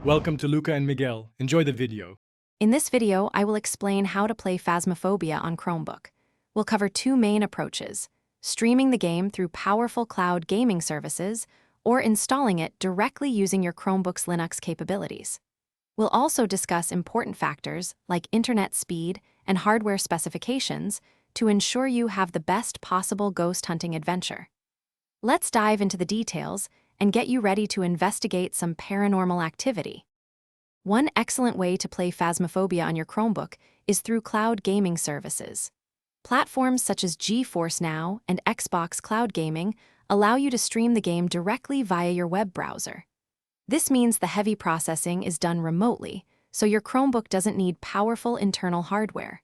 Welcome to Luca and Miguel. Enjoy the video. In this video, I will explain how to play Phasmophobia on Chromebook. We'll cover two main approaches: streaming the game through powerful cloud gaming services or installing it directly using your Chromebook's Linux capabilities. We'll also discuss important factors like internet speed and hardware specifications to ensure you have the best possible ghost hunting adventure. Let's dive into the details and get you ready to investigate some paranormal activity. One excellent way to play Phasmophobia on your Chromebook is through cloud gaming services. Platforms such as GeForce Now and Xbox Cloud Gaming allow you to stream the game directly via your web browser. This means the heavy processing is done remotely, so your Chromebook doesn't need powerful internal hardware.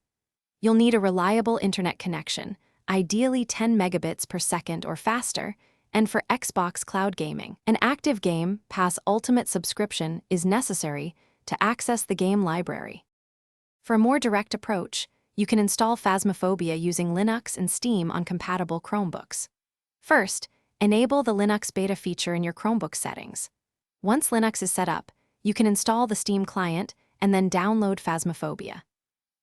You'll need a reliable internet connection, ideally 10 megabits per second or faster, and for Xbox Cloud Gaming, an active Game Pass Ultimate subscription is necessary to access the game library. For a more direct approach, you can install Phasmophobia using Linux and Steam on compatible Chromebooks. First, enable the Linux beta feature in your Chromebook settings. Once Linux is set up, you can install the Steam client and then download Phasmophobia.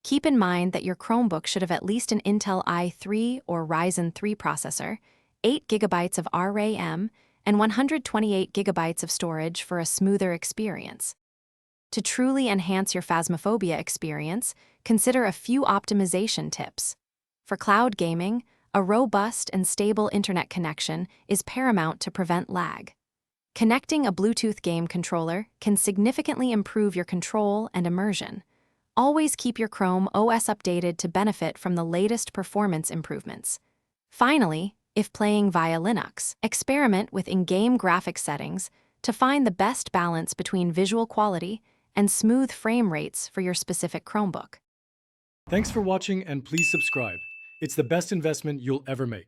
Keep in mind that your Chromebook should have at least an Intel i3 or Ryzen 3 processor, 8 GB of RAM, and 128 GB of storage for a smoother experience. To truly enhance your Phasmophobia experience, consider a few optimization tips. For cloud gaming, a robust and stable internet connection is paramount to prevent lag. Connecting a Bluetooth game controller can significantly improve your control and immersion. Always keep your Chrome OS updated to benefit from the latest performance improvements. Finally, if playing via Linux, experiment with in-game graphics settings to find the best balance between visual quality and smooth frame rates for your specific Chromebook. Thanks for watching and please subscribe. It's the best investment you'll ever make.